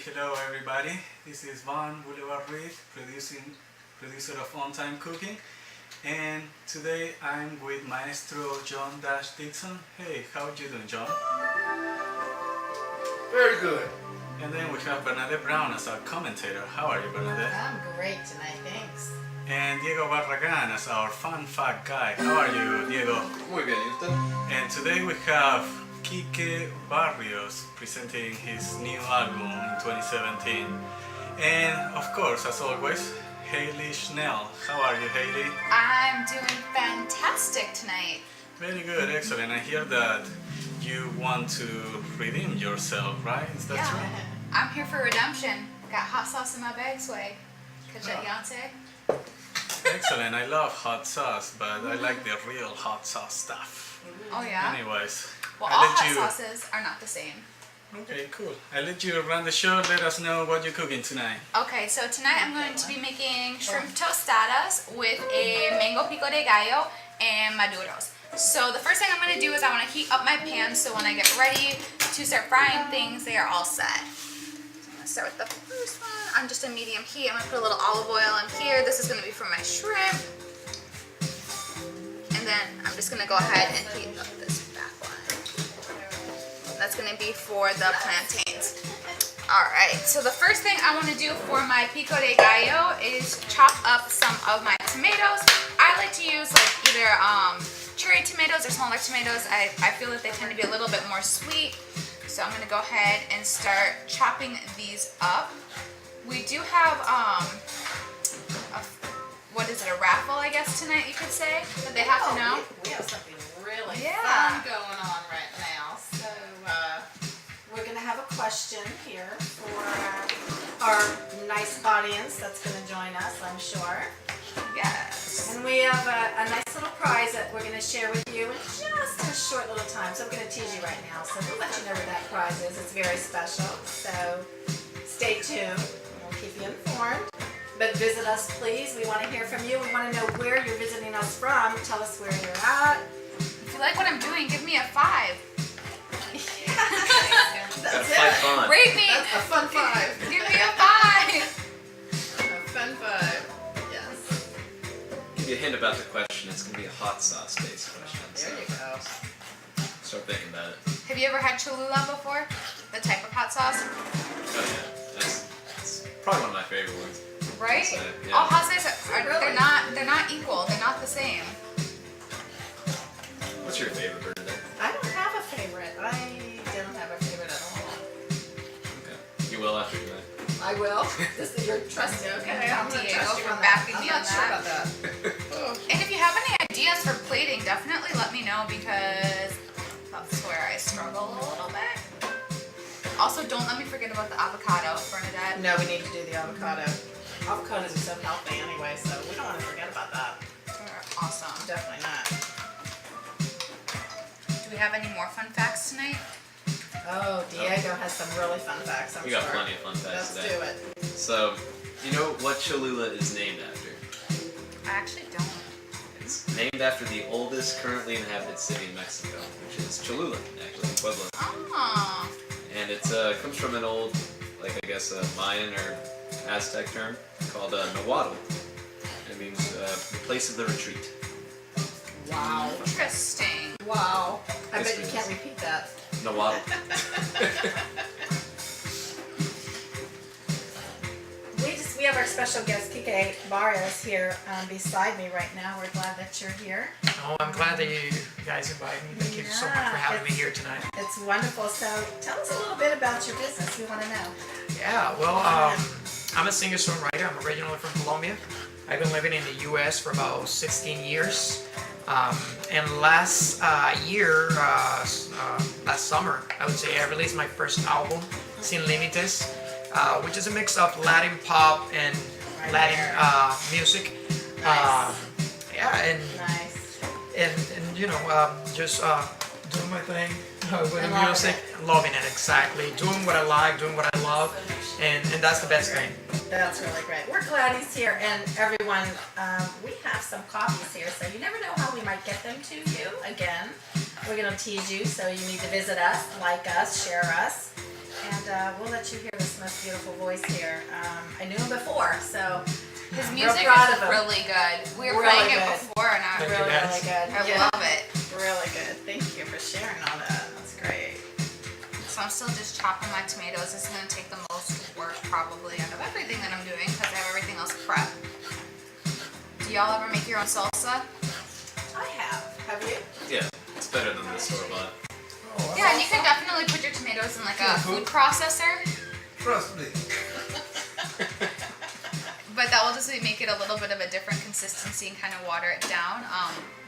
hello everybody. This is Van Boulevard Reed, producer of On Time Cooking, and today I'm with Maestro John Dixon. Hey, how are you doing, John? Very good. And then we have Bernadette Brown as our commentator. How are you, Bernadette? I'm great tonight, thanks. And Diego Barragan as our fun fact guy. How are you, Diego? Muy bien, ¿y usted? And today we have Quique Barrios presenting his new album in 2017. And of course, as always, Hayley Schnell. How are you, Hayley? I'm doing fantastic tonight. Very good, excellent. I hear that you want to redeem yourself, right? Is that true? I'm here for redemption. Got hot sauce in my bag, swag. Kajayante. Excellent. I love hot sauce, but I like the real hot sauce stuff. Oh yeah? Anyways, Well, I all let hot you... sauces are not the same. Okay, cool. I let you run the show. Let us know what you're cooking tonight. Okay, so tonight I'm going to be making shrimp tostadas with a mango pico de gallo and maduros. So the first thing I'm going to do is I want to heat up my pan so when I get ready to start frying things, they are all set. So I'm going to start with the first one on just a medium heat. I'm going to put a little olive oil in here. This is going to be for my shrimp. And then I'm just going to go ahead and heat up this back one. That's going to be for the plantains. Alright, so the first thing I want to do for my pico de gallo is chop up some of my tomatoes. I like to use like either cherry tomatoes or smaller tomatoes. I feel that they tend to be a little bit more sweet. So I'm going to go ahead and start chopping these up. We do have, a raffle, I guess, tonight you could say, that they have to know. We have something really Yeah. fun going on right now. So we're going to have a question here for our nice audience that's going to join us, I'm sure. Yes. And we have a nice little prize that we're going to share with you in just a short little time. So I'm going to tease you right now. So we'll let you know what that prize is. It's very special. So stay tuned. We'll keep you informed. But visit us, please. We want to hear from you. We want to know where you're visiting us from. Tell us where you're at. If you like what I'm doing, give me a 5. That's Gotta fight it. fun. Rate me. That's a fun 5. Give me a 5. A fun 5. Yes. Give you a hint about the question. It's going to be a hot sauce based question. So There you go. start thinking about it. Have you ever had Cholula before? The type of hot sauce? Oh yeah, that's probably one of my favorite ones. Right? So, yeah. All hot sauces are Really? they're not equal. They're not the same. What's your favorite, Bernadette? I don't have a favorite. I don't have a favorite at all. Okay. You will after tonight. I will. This is your trust. Okay, I'm gonna Diego trust you for on backing that. me I'm on not sure that. about that. And if you have any ideas for plating, definitely let me know because that's where I struggle a little bit. Also, don't let me forget about the avocado, Bernadette. No, we need to do the avocado. Avocados are so healthy anyway, so we don't want to forget about that. They're awesome. Definitely not. Do we have any more fun facts tonight? Oh, Diego has some really fun facts, I'm We sure. got plenty of fun facts Let's today. do it. So, you know what Cholula is named after? I actually don't. It's named after the oldest currently inhabited city in Mexico, which is Cholula, actually, Puebla. Oh. And it comes from an old, like I guess, Mayan or Aztec term called Nahuatl. It means the place of the retreat. Wow. Interesting. Wow. I Yes, bet you it can't is. repeat that. Nahuatl. We have our special guest, Quique Barrios, here beside me right now. We're glad that you're here. Oh, I'm glad that you guys invited me. Thank you so much for having me here tonight. It's wonderful. So tell us a little bit about your business. We want to know. Yeah, well, I'm a singer-songwriter. I'm originally from Colombia. I've been living in the U.S. for about 16 years. And last summer, I would say I released my first album, Sin Límites, which is a mix of Latin pop and Latin music. Nice. And you know, just doing my thing with the And loving music, it. loving it exactly, doing what I like, doing what I love, and that's the best thing. That's really great. We're glad he's here, and everyone, we have some copies here, so you never know how we might get them to you. Again, we're going to tease you, so you need to visit us, like us, share us, and we'll let you hear this most beautiful voice here. I knew him before, so His real music proud is of him. really good. We were Really playing it good. before, and I Thank you, really, guys. really good. I love it. Really good. Thank you for sharing all that. That's great. So I'm still just chopping my tomatoes. This is going to take the most work probably out of everything that I'm doing because I have everything else prepped. Do y'all ever make your own salsa? I have. Have you? Yeah, it's better than the store-bought. Yeah, and you can definitely put your tomatoes in like a food processor, Trust me. but that will just make it a little bit of a different consistency and kind of water it down.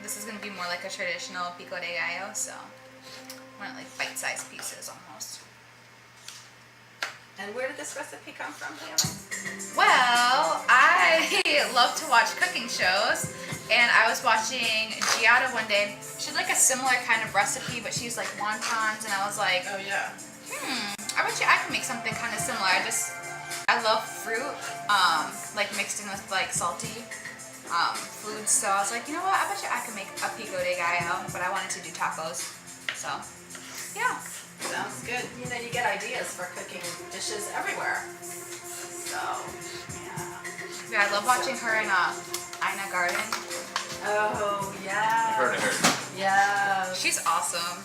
This is going to be more like a traditional pico de gallo, so I want like bite-sized pieces almost. And where did this recipe come from, Hayley? Well, I love to watch cooking shows, and I was watching Giada one day. She had like a similar kind of recipe, but she used like wontons, and I was like, Oh, yeah. I bet you I can make something kind of similar. I love fruit, like mixed in with like salty foods. So I was like, you know what? I bet you I can make a pico de gallo, but I wanted to do tacos. So, yeah. Sounds good. You know, you get ideas for cooking dishes everywhere. So, yeah. Yeah, I love watching her in Ina Garden. Oh, yeah. I've heard of her. Yeah. She's awesome.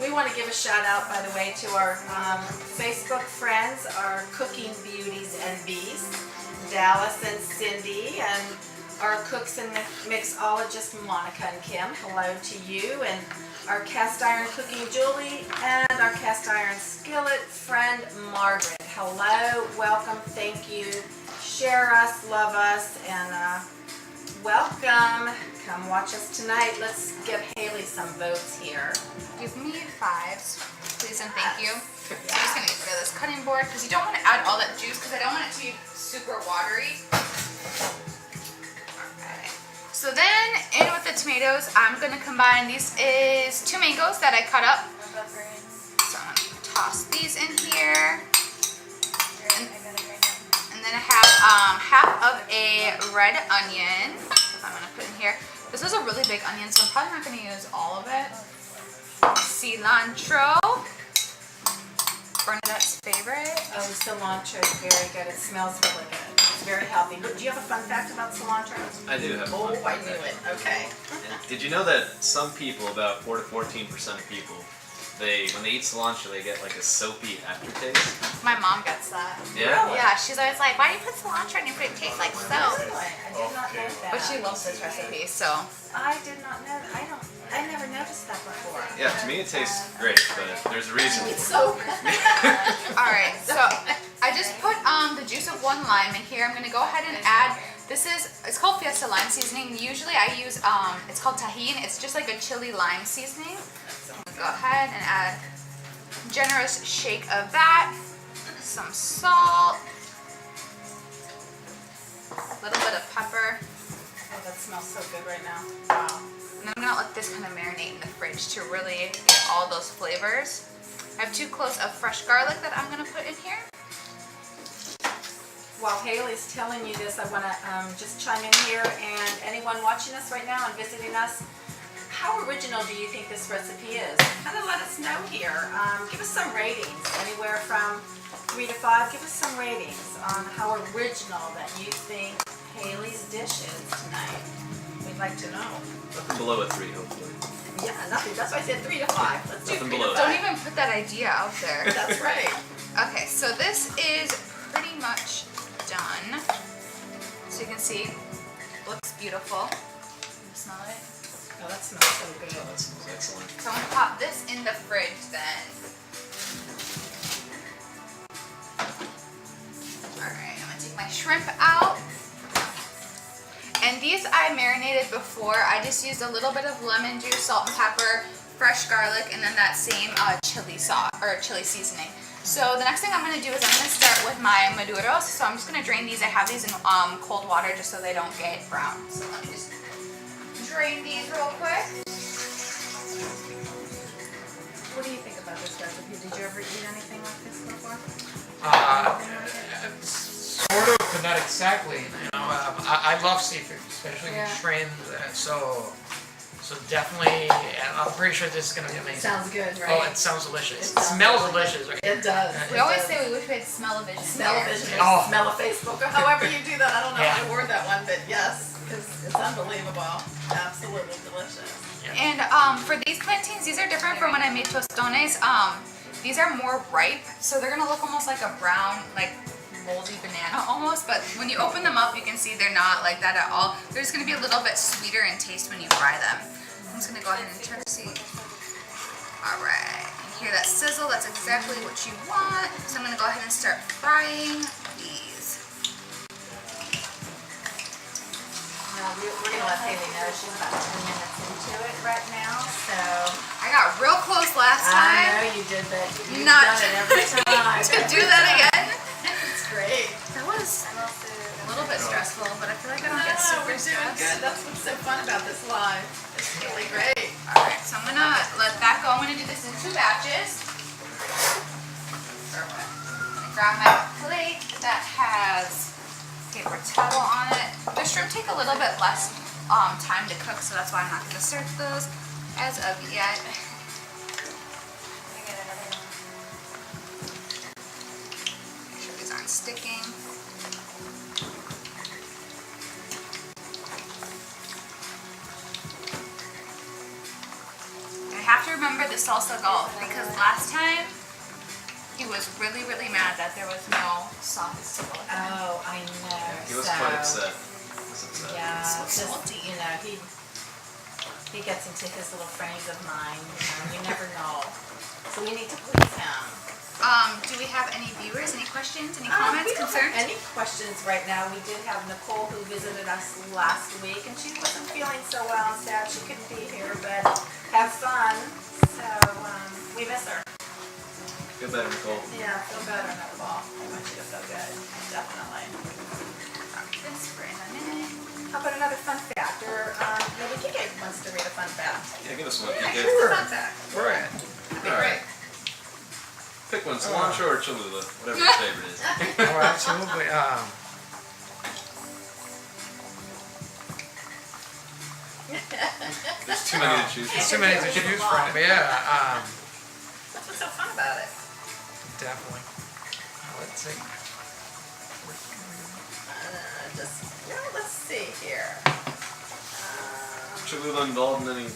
We want to give a shout out, by the way, to our Facebook friends, our cooking beauties and bees, Dallas and Cindy, and our cooks and mixologist, Monica and Kim. Hello to you, and our cast iron cooking Julie, and our cast iron skillet friend Margaret. Hello, welcome, thank you. Share us, love us, and welcome. Come watch us tonight. Let's give Hayley some votes here. Give me 5s, please and thank you. So I'm just gonna get rid of this cutting board because you don't want to add all that juice because I don't want it to be super watery. Okay. So then in with the tomatoes, I'm gonna combine. This is 2 mangoes that I cut up. So I'm gonna toss these in here. And then I have half of a red onion. I'm gonna put in here. This is a really big onion, so I'm probably not gonna use all of it. Cilantro, Bernadette's favorite. Oh, cilantro is very good. It smells really good. It's very healthy. But do you have a fun fact about cilantro? I do have Oh, one. I knew it. Okay. And did you know that some people, about 4 to 14% of people, when they eat cilantro, they get like a soapy aftertaste? My mom gets that. Yeah? Yeah, she's always like, why do you put cilantro in your food? It tastes like soap. Really? I did not know that. But she loves this recipe, so. I did not know. I never noticed that before. Yeah, to me it tastes great, but there's a reason It's for it. so Alright, so I just put the juice of 1 lime in here. I'm going to go ahead and add, it's called Fiesta lime seasoning. Usually I use, it's called tahine. It's just like a chili lime seasoning. I'm going to go ahead and add a generous shake of that. Some salt. A little bit of pepper. Oh, that smells so good right now. Wow. And I'm going to let this kind of marinate in the fridge to really get all those flavors. I have 2 cloves of fresh garlic that I'm going to put in here. While Hayley's telling you this, I want to just chime in here, and anyone watching us right now and visiting us, how original do you think this recipe is? Kind of let us know here. Give us some ratings, anywhere from 3 to 5. Give us some ratings on how original that you think Hayley's dish is tonight. We'd like to know. Nothing below a 3, hopefully. Yeah, nothing. That's why I said 3 to 5. Let's do Nothing 3 below to that. 5. Don't even put that idea out there. That's right. Okay, so this is pretty much done. So you can see, looks beautiful. Can you smell it? Oh, that smells so good. Oh, that smells excellent. So I'm gonna pop this in the fridge then. Alright, I'm gonna take my shrimp out. And these I marinated before. I just used a little bit of lemon juice, salt and pepper, fresh garlic, and then that same chili sauce or chili seasoning. So the next thing I'm going to do is I'm going to start with my maduros. So I'm just going to drain these. I have these in cold water just so they don't get brown. So let me just drain these real quick. What do you think about this recipe? Did you ever eat anything like this before? Sort of, but not exactly. You know, I love seafood, especially Yeah. shrimp. So So definitely, I'm pretty sure this is gonna be amazing. Sounds good, Oh, right? it sounds delicious. It It sounds smells really delicious, right? It does. We always say we wish we had smell-o-vision. Smell-o-vision, Oh. smell of Facebook, or however you do that. I don't know Yeah. how to word that one, but yes, it's unbelievable. Absolutely delicious. And for these plantains, these are different from when I made tostones. These are more ripe, so they're gonna look almost like a brown, like moldy banana almost. But when you open them up, you can see they're not like that at all. They're just gonna be a little bit sweeter in taste when you fry them. I'm just gonna go ahead and turn to see. All right, you hear that sizzle? That's exactly what you want. So I'm gonna go ahead and start frying these. Now, we're gonna let Hayley know she's about 10 minutes into it right now, so. I got real close last I time. know you did, but you've Not done it every time. to do that again. It's great. That was a little bit stressful, but I feel like I don't get No, super we're doing stressed. good. That's what's so fun about this live. It's really great. Alright, so I'm gonna let that go. I'm gonna do this in 2 batches. Perfect. I'm gonna grab my plate that has paper towel on it. The shrimp take a little bit less time to cook, so that's why I'm not gonna serve those as of yet. Make sure these aren't sticking. I have to remember the salsa golf because last time he was really, really mad that there was no sauce to go with it. Oh, I know. He was so, quite upset. He was upset. Yeah, So just, salty. you know, he gets into his little frames of mind, you never know. So we need to please him. Do we have any viewers, any questions, any We comments, don't concerns? have any questions right now. We did have Nicole who visited us last week, and she wasn't feeling so well and sad she couldn't be here, but have fun. So we miss her. Feel better, Nicole. Yeah, feel better, Nicole. I want you to feel good, definitely. This for in a minute. How about another fun fact? Or maybe Kike wants to read a fun fact. Yeah, give us one. Yeah, You here's good? a fun fact. Right. That'd be All right. great. Pick one, cilantro or Cholula, whatever your favorite is. Oh, absolutely. There's too many to choose There's from. too many to choose from. But yeah, That's what's so fun about it. definitely. Let's see. Let's see here. Cholula involved in any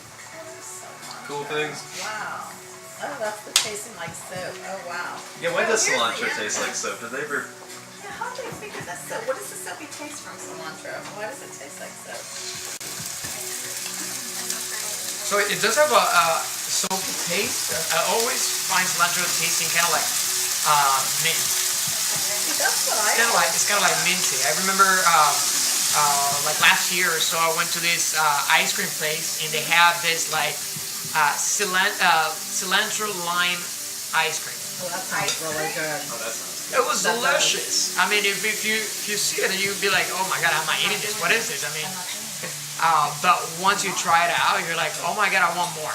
cool things? Wow. Oh, that's the tasting like soap. Oh, wow. Yeah, why does Here's the cilantro answer. taste like soap? Did they ever... Yeah, how do they figure that soap? What does the soapy taste from cilantro? Why does it taste like soap? So it does have a soapy taste. I always find cilantro tasting kind of like mint. That's what I It's kind of like minty. I remember like last year or so, I went to this ice cream place and they have this like cilantro lime ice cream. Oh, that sounds really good. Oh, that sounds It was That does. delicious. I mean, if you see it, you'd be like, oh my god, am I eating this? What is this? I mean, but once you try it out, you're like, oh my god, I want more.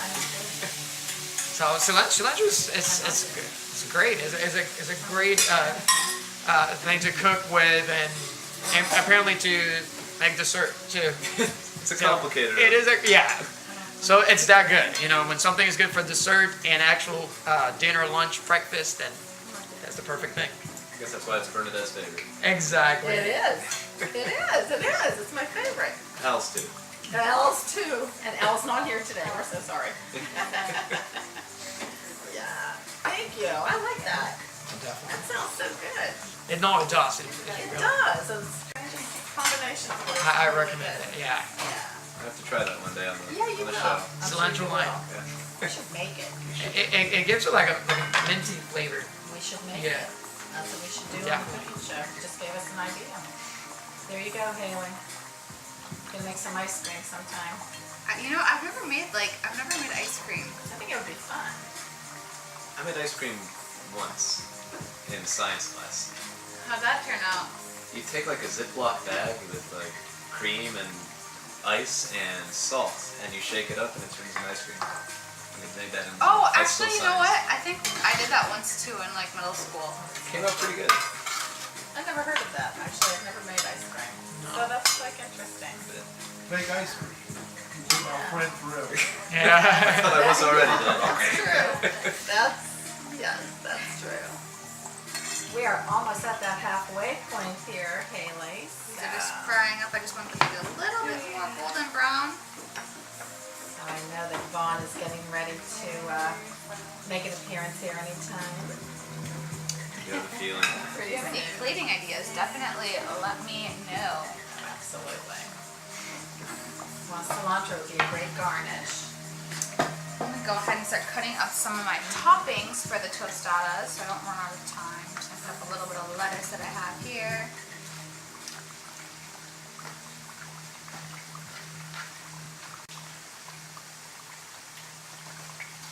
So cilantro is it's great. It's a great thing to cook with and apparently to make dessert too. It's a complicated. It is yeah. So it's that good, you know. When something is good for dessert and actual dinner, lunch, breakfast, then that's the perfect thing. I guess that's why it's Bernadette's favorite. Exactly. It is. It is. It is. It's my favorite. Al's too. Elle's too. And Elle's not here today. We're so sorry. Yeah. Thank you. I like that. Definitely. That sounds so good. It does. It It really- does. It's a combination of words. I recommend it. Yeah. Yeah. I have to try that one day on the, Yeah, you on the will. show. I'm Cilantro sure you lime. will. Yeah. We should make it. It gives it like a minty flavor. We should make Yeah. it. That's what we should do Yeah. on the cooking show. Just gave us an idea. There you go, Hayley. Gonna make some ice cream sometime. You know, I've never made ice cream. I think it would be fun. I made ice cream once in science class. How'd that turn out? You take like a Ziploc bag with like cream and ice and salt, and you shake it up, and it turns into ice cream. And they made that in Oh, high school actually, you know science. what? I think I did that once too in like middle school. Came out pretty good. I've never heard of that. Actually, I've never made ice cream. So that's like interesting. Hey guys, Friend forever. Yeah. I was already done. That's true. We are almost at that halfway point here, Hayley. These are just frying up. I just want them to be a little bit more golden brown. I know that Vaughn is getting ready to make an appearance here anytime. You have a feeling. If you have any plating ideas, definitely let me know. Absolutely. Well, cilantro would be a great garnish. I'm gonna go ahead and start cutting up some of my toppings for the tostadas so I don't run out of time. Just gonna cut up a little bit of lettuce that I have here.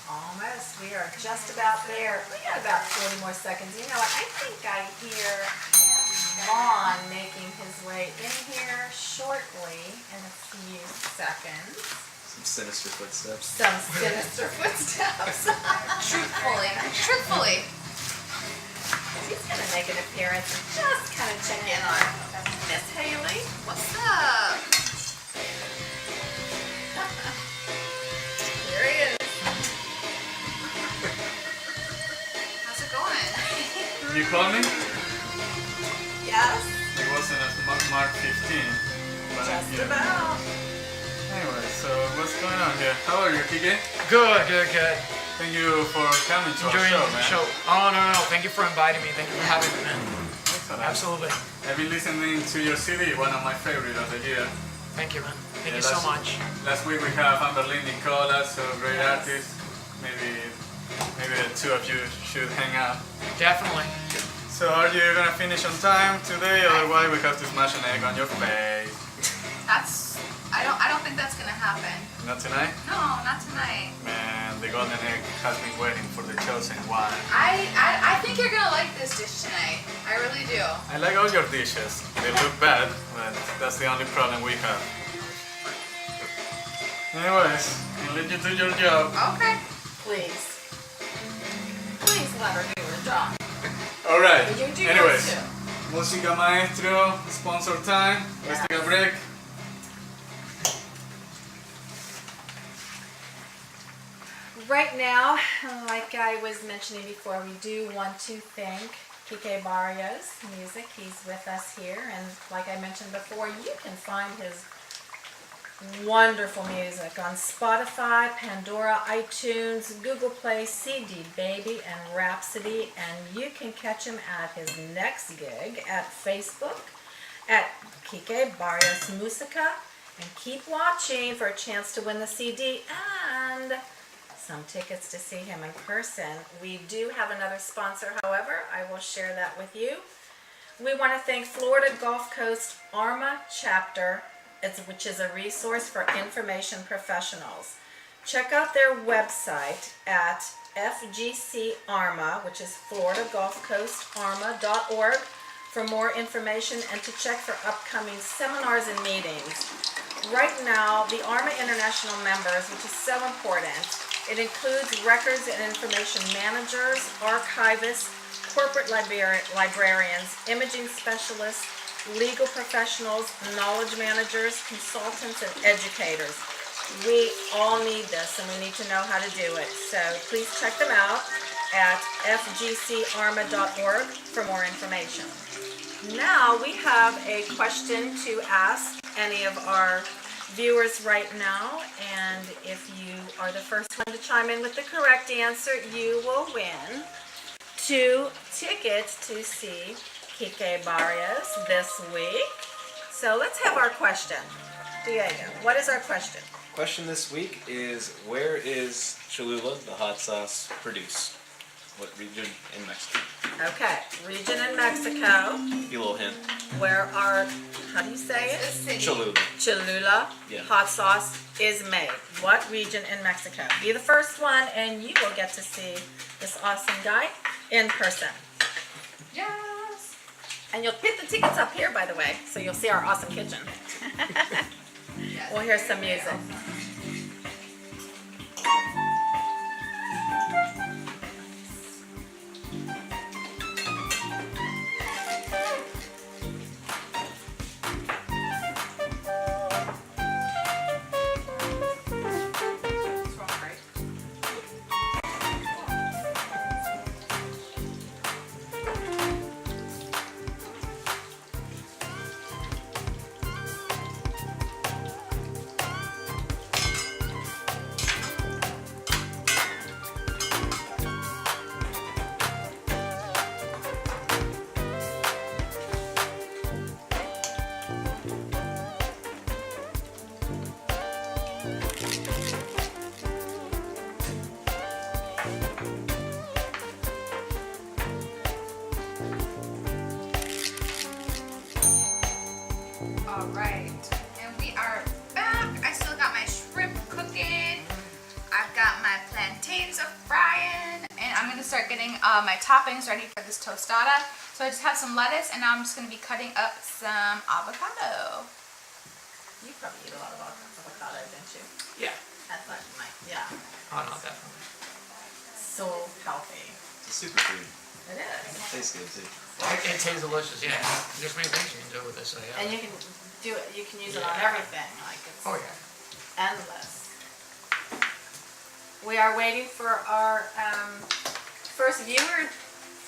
Almost. We are just about there. We got about 40 more seconds. You know what? I think I hear Vaughn making his way in here shortly in a few seconds. Some sinister footsteps. Some sinister footsteps. Truthfully. He's going to make an appearance and just kind of check in on Miss Hayley. What's up? Here he is. How's it going? You called me? Yes, It wasn't at Mark 15. But just yeah. about. Anyway, so what's going on here? How are you, Kike? Good. Thank you for coming to Enjoying our show, the man. show. Oh no. Thank you for inviting me. Thank you for having me, man. Excellent. Absolutely. I've been listening to your CD, one of my favorite of the year. Thank you, man. Thank Yeah, you so that's- much. Last week we have Amber Lynn Nicola, so great artists. Maybe the two of you should hang out. Definitely. So are you gonna finish on time today? Otherwise we have to smash an egg on your face. I don't think that's gonna happen. Not tonight? No, not tonight. Man, the golden egg has been waiting for the chosen one. I think you're gonna like this dish tonight. I really do. I like all your dishes. They look bad, but that's the only problem we have. Anyways, I'll let you do your job. Okay. Please. Please let her do her job. Alright, You do yours anyways. too. Música Maestro, sponsor time. Let's take a break. Right now, like I was mentioning before, we do want to thank Kike Barrios Music. He's with us here, and like I mentioned before, you can find his wonderful music on Spotify, Pandora, iTunes, Google Play, CD Baby, and Rhapsody, and you can catch him at his next gig at Facebook at Kike Barrios Musica, and keep watching for a chance to win the CD and some tickets to see him in person. We do have another sponsor, however. I will share that with you. We want to thank Florida Gulf Coast ARMA Chapter, which is a resource for information professionals. Check out their website at FGC ARMA, which is Florida Gulf Coast ARMA.org, for more information and to check for upcoming seminars and meetings. Right now, the ARMA International members, which is so important, it includes records and information managers, archivists, corporate librarians, imaging specialists, legal professionals, knowledge managers, consultants, and educators. We all need this, and we need to know how to do it. So please check them out at fgcarma.org for more information. Now we have a question to ask any of our viewers right now, and if you are the first one to chime in with the correct answer, you will win 2 tickets to see Kike Barrios this week. So let's have our question. Diego, what is our question? Question this week is, where is Cholula, the hot sauce, produced? What region in Mexico? Okay, region in Mexico, Give you a little hint. where our, how do you say The it? city. Cholula. Cholula Yeah. hot sauce is made. What region in Mexico? Be the first one, and you will get to see this awesome guy in person. Yes. And you'll pick the tickets up here, by the way, so you'll see our awesome kitchen. We'll hear some music. Alright, and we are back. I still got my shrimp cooking. I've got my plantains frying, and I'm gonna start getting my toppings ready for this tostada. So I just have some lettuce, and now I'm just gonna be cutting up some avocado. You probably eat a lot of avocado, don't you? Yeah. That's like Mike. Yeah. Oh no, definitely. So healthy. It's a superfood. It is. It tastes good too. It tastes delicious. Yeah. There's many things you can do with this. So yeah. And you can do it. You can use it on Yeah. everything. Like it's Oh yeah. endless. We are waiting for our first viewer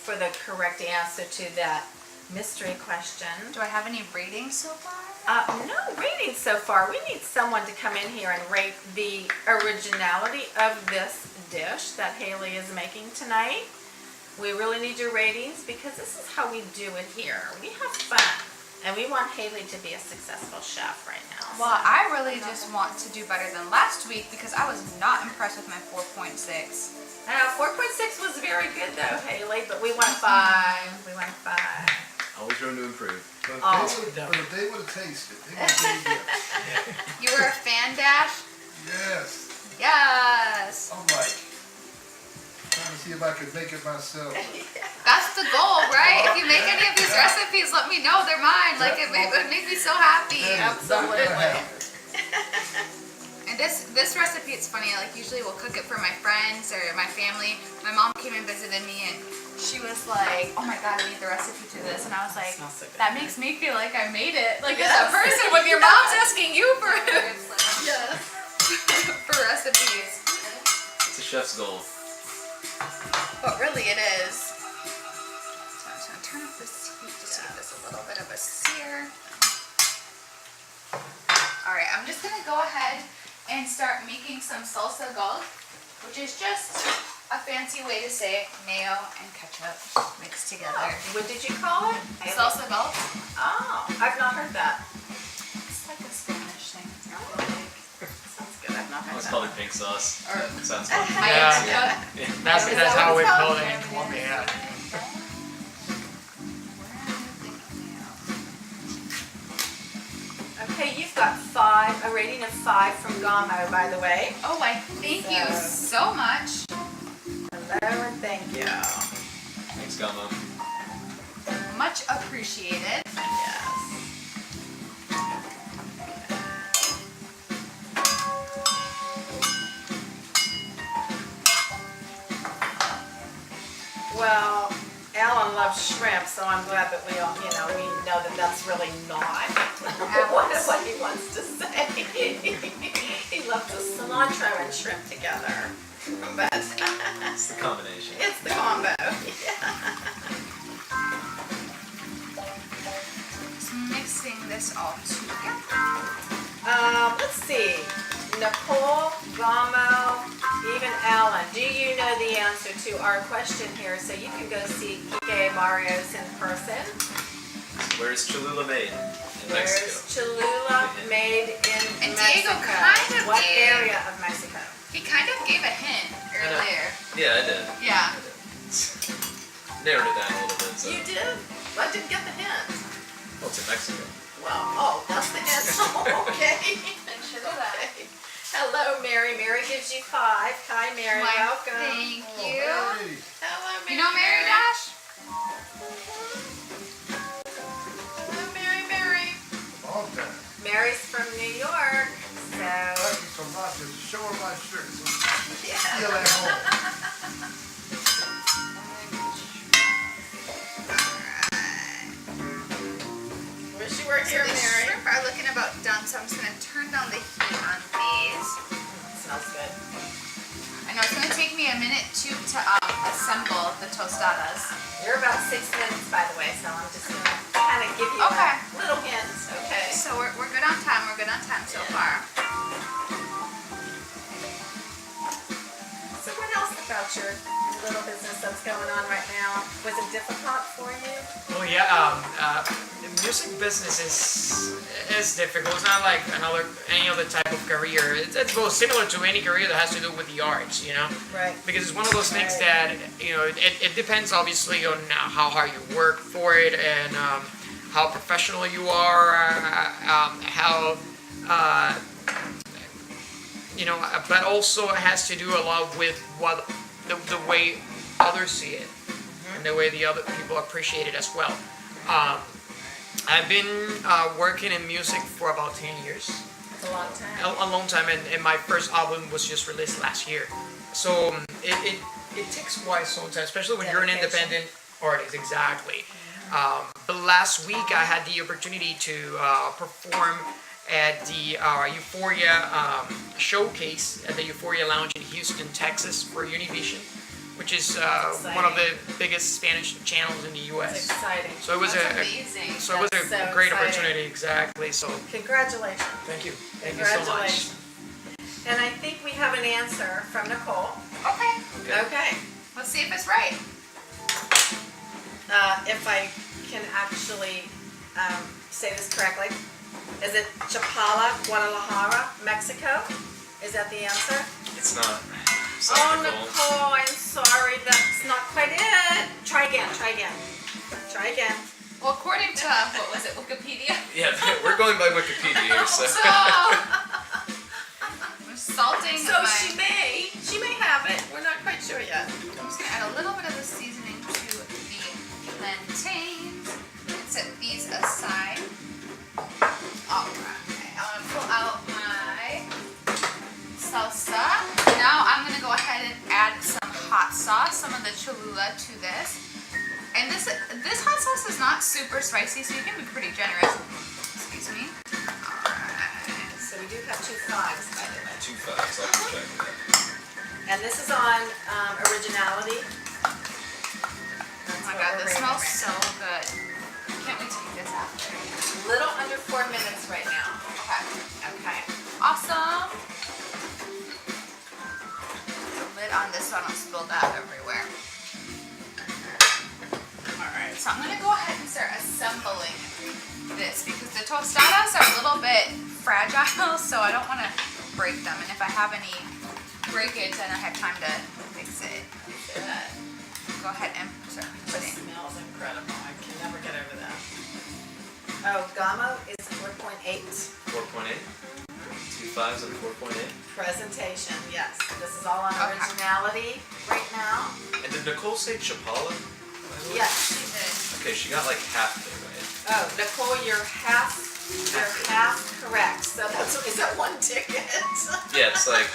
for the correct answer to that mystery question. Do I have any ratings so far? No ratings so far. We need someone to come in here and rate the originality of this dish that Hayley is making tonight. We really need your ratings because this is how we do it here. We have fun. And we want Hayley to be a successful chef right now. Well, I really just want to do better than last week because I was not impressed with my 4.6. 4.6 was very good though, Hayley, but we want 5. We want 5. Always room to improve. Oh. But if they would have tasted, they would have been You were a fan, Dash? yes. Yes. I'm like, trying to see if I could make it myself. That's the goal, right? If you make any of these recipes, let me know. They're mine. Like, it would make me so happy. That is not gonna happen. And this recipe, it's funny, like usually we'll cook it for my friends or my family. My mom came and visited me and she was like, oh my god, I need the recipe to this. And I was like, Smells so good. that makes me feel like I made it. Like Yes. as a person when your mom's asking you for, Yes. for recipes. It's a chef's goal. But really it is. So I'm just gonna turn up this heat just to give this a little bit of a sear. Alright, I'm just gonna go ahead and start making some salsa gulp, which is just a fancy way to say mayo and ketchup mixed together. What did you call it? Salsa gulp? Oh, I've not heard that. It's like a Spanish thing. It's not really big. Sounds good. I've not heard Let's that. call it pink sauce. Or Sounds fun. mayo Yeah. ketchup. That's Is that how what we it's call called? it in Colombia. Yeah. Okay, you've got a rating of 5 from Gamo, by the way. Oh, I thank you so much. Hello and thank you. Thanks, Gamo. Much appreciated. Yes. Well, Alan loves shrimp, so I'm glad that we all, we know that that's really not what he wants to say. He loves the cilantro and shrimp together, but It's the combination. it's the combo. Just mixing this all together. Let's see. Nicole, Gamo, even Alan, do you know the answer to our question here? So you can go see Kike Barrios in person. Where's Cholula made? In Where's Mexico. Cholula made in And Mexico? Diego kind of What did. area of Mexico? He kind of gave a hint earlier. Yeah, I did. Yeah. Narrowed it down a little bit. So. You did? Well, I didn't get the hint. Well, it's in Mexico. Well, that's the hint. Okay. Okay. Hello, Mary. Mary gives you 5. Hi, Mary. Why, Welcome. thank you. Hey, Hello, Mary. You know Mary Dash? Hello, Mary. all time. Mary's from New York, so Thank you so much. Just show her my shirt. So yeah. feel at home. Wish you were So here, the Mary. shrimp are looking about done, so I'm just gonna turn down the heat on these. Smells good. I know it's gonna take me a minute to assemble the tostadas. You're about 6 minutes, by the way, so I'm just gonna kind of give you Okay. a little hint. Okay. So we're good on time. We're good on time so far. So what else about your little business that's going on right now. Was it difficult for you? Oh yeah, the music business is difficult. It's not like any other type of career. It's both similar to any career that has to do with the arts, you know. Right. Because it's one of those things Right. that it depends obviously on how hard you work for it and how professional you are, how. But also it has to do a lot with what the way others see it and the way the other people appreciate it as well. I've been working in music for about 10 years. It's a long time. A long time, and my first album was just released last year. So it takes a while sometimes, especially when you're an Dedication. independent artist, exactly. But last week I had the opportunity to perform at the Euphoria showcase at the Euphoria Lounge in Houston, Texas for Univision, which is one of the biggest Spanish channels in the It's U.S. exciting. So it was That's a amazing. so it was a That's so great exciting. opportunity, exactly. So Congratulations. thank you so much. Congratulations. And I think we have an answer from Nicole. Okay, Okay. let's see if it's right. If I can actually say this correctly. Is it Chapala, Guadalajara, Mexico? Is that the answer? It's not. Oh, Sorry, Nicole. Nicole, I'm sorry. That's not quite it. Try again. Try again. Try again. Well, according to, what was it, Wikipedia? Yeah, we're going by Wikipedia here, so. So, I'm salting So my... she may have it. We're not quite sure yet. I'm just gonna add a little bit of the seasoning to the plantains and set these aside. Alright, I'm gonna pull out my salsa. Now I'm gonna go ahead and add some hot sauce, some of the Cholula to this. And this hot sauce is not super spicy, so you can be pretty generous. Excuse me. Alright. So we do have 2 5s, by the way. 2 5s, I'll check that. And this is on originality. Oh my god, this smells so good. Can't wait to eat this after. Little under 4 minutes right now. Okay. Okay. Awesome. The lid on this one will spill out everywhere. Alright, so I'm going to go ahead and start assembling this because the tostadas are a little bit fragile, so I don't want to break them. And if I have any breakage, then I have time to fix it. Go ahead and start This putting. smells incredible. I can never get over that. Oh, Gamo is 4.8. 4.8? 2 5s and 4.8? Presentation, yes. This is all on Okay. originality right now. And did Nicole say Chapala? Yes. She did. Okay, she got like half there, right? Oh, Nicole, you're half correct. So is that 1 ticket? Yeah, it's like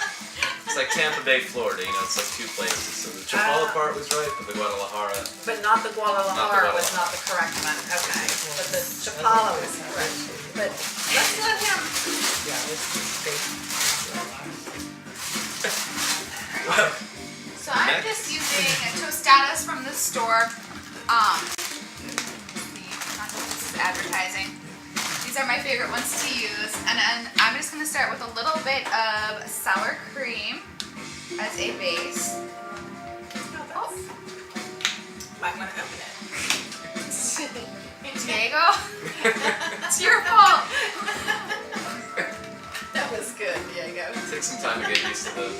Tampa Bay, Florida, it's like 2 places. So the Chapala part was right, but the Guadalajara. But not the Guadalajara was Guadalajara. not the correct one. Okay. But the Chapala was correct. But let's let him. Yeah, it's great. So I'm just using tostadas from the store. Not that this is advertising. These are my favorite ones to use. And then I'm just going to start with a little bit of sour cream as a base. Oh, Might want to open it. Diego, it's your fault. That was good, Diego. Take some time to get used to the.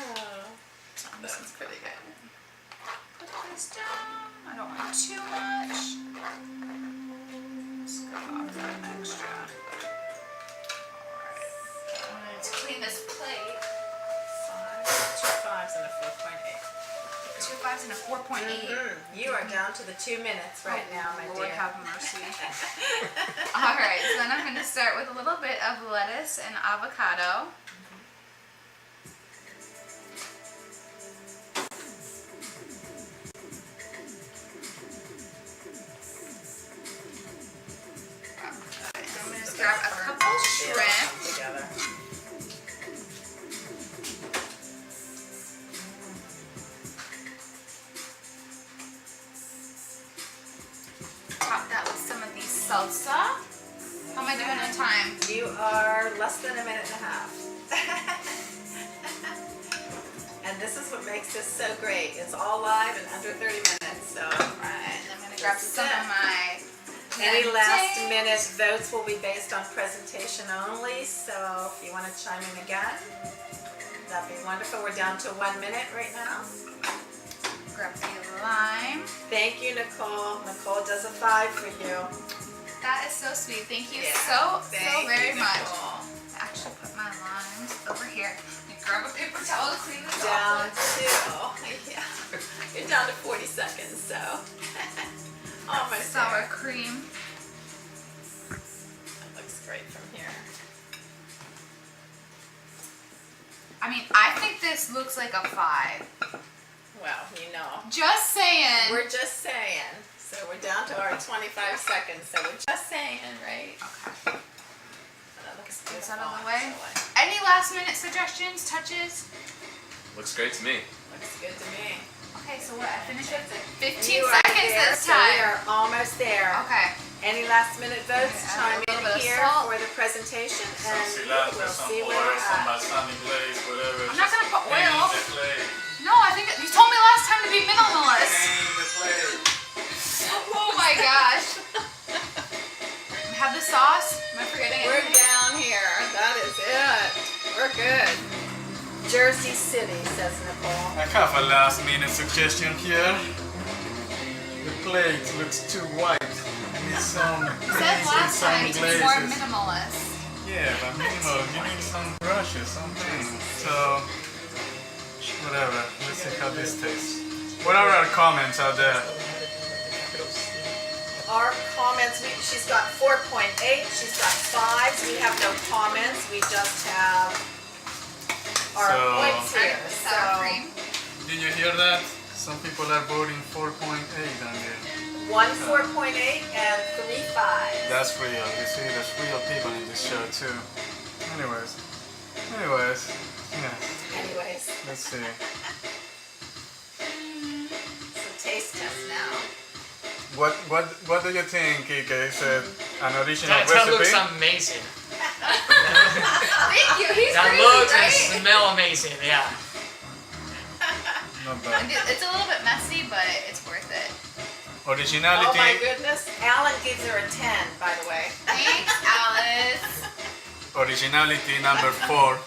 Oh, that's pretty good. Put this down. I don't want too much. Just go off that extra. Alright. I'm going to clean this plate. 2 5s and a 4.8. 2 5s and a 4.8. You are down to the 2 minutes right now, my Lord dear. have mercy. Alright, so then I'm going to start with a little bit of lettuce and avocado. I'm going to just grab a couple shrimp. Together. Top that with some of the salsa. How am I doing on time? You are less than a minute and a half. this is what makes this so great. It's all live in under 30 minutes. So, Alright, I'm gonna grab some of my any last plantains. minute votes will be based on presentation only. So, if you want to chime in again, that'd be wonderful. We're down to 1 minute right now. Grab the lime. Thank you, Nicole. Nicole does a 5 for you. That is so sweet. Thank you Yeah, so thank very you, much. Nicole. I actually put my limes over here. You grab a paper towel to clean this Down off. to, yeah, you're down to 40 seconds, so almost Sour there. cream. That looks great from here. I mean, I think this looks like a 5. Well, you know, Just saying. we're just saying. So we're down to our 25 seconds, so we're just saying, right? Okay. That looks Get beautiful. that out of the way. actually. Any last minute suggestions, touches? Looks great to me. Looks good to me. Okay, so what? I finished with And 15 you are seconds there, this so we time. are almost there. Okay. Any last minute votes? Okay, Chime add a in little bit of here salt. for the presentation, Some and cilantro, we'll some see oil, where we're some at. balsamic glaze, whatever. I'm not gonna put Paint oil. the plate. No, I think you told me last time to be minimalist. Paint the plate. Oh my gosh. Have the sauce? Am I forgetting We're anything? down here. That is it. We're good. Jersey City, says Nicole. I have a last minute suggestion here. The plate looks too white. I need some You said last some time to be more glazes. minimalist. Yeah, but minimal. You need some brushes, something. So, whatever. Let's see how this tastes. What are our comments out there? Our comments, she's got 4.8, she's got 5s. We have no comments. We just have our So- points here. Sour cream. Did you hear that? Some people are voting 4.8 on here. 1 4.8 and 3 5. That's real. You see, there's real people in this show too. Anyways, yeah. Anyways, Let's see. so taste test now. What do you think, Kike? Is it an original That recipe? looks amazing. Thank you. He's That crazy, looks and right? smell amazing. Yeah. Not bad. It's a little bit messy, but it's worth it. Originality. Oh my goodness. Alan gives her a 10, by the way. Thanks, Alice. Originality number 4. Are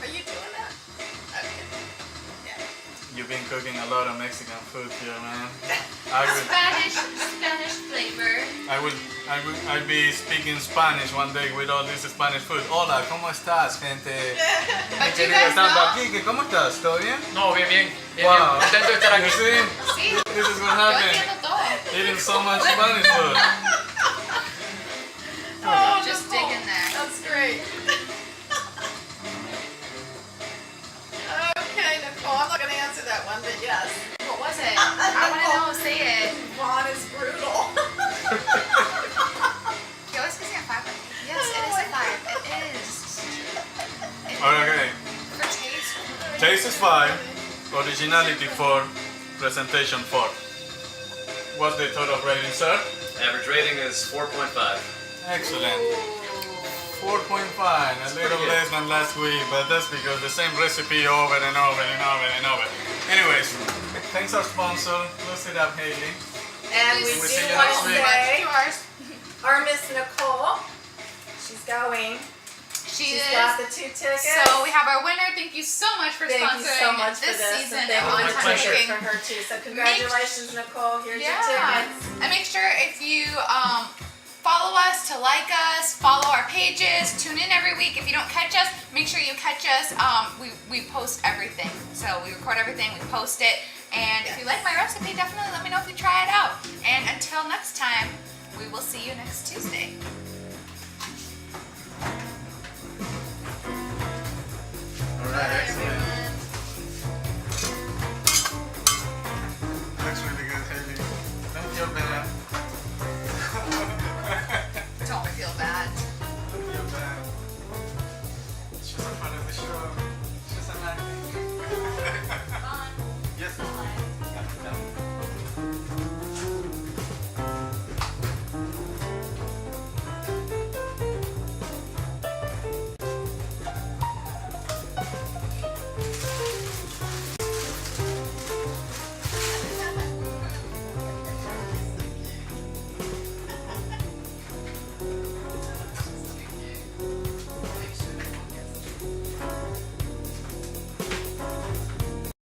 you doing that? Okay. Yeah. You've been cooking a lot of Mexican food here, man. Spanish flavor. I'll be speaking Spanish one day with all this Spanish food. Hola, ¿cómo estás, gente? Mi But you querida guys Samba, know. Kike, ¿cómo estás? ¿Todo bien? No, bien, bien. Bien, Wow. bien. Contento de estar You aquí. see? See? This is what Yo happens. entiendo todo. Eating so much Spanish food. Oh, Just Nicole, dig in there. That's great. Okay, Nicole, I'm not going to answer that one, but yes. What was it? I want to know. Say it. Vaughn is brutal. He always gives me a 5. Yes, it is a 5. It is. It Okay. For taste. Taste is 5. Originality 4. Presentation 4. What's the total rating, sir? Average rating is 4.5. Excellent. 4.5, a little less than last week, but that's because the same recipe over and over and over and over. Anyways, thanks our sponsor. Close it up, Hayley. And we We'll do see you want next to week. say, Yours. our Miss Nicole, she's going. She She's is. got the 2 tickets. So we have our winner. Thank you so much for Thank sponsoring you so much for this this. season And thank of you On for Time tickets Cooking. for her too. So congratulations, Nicole. Here's your Yeah. tickets. And make sure if you follow us, to like us, follow our pages, tune in every week. If you don't catch us, make sure you catch us. We post everything. So we record everything, we post it. And if you like my recipe, definitely let me know if you try it out. And until next time, we will see you next Tuesday.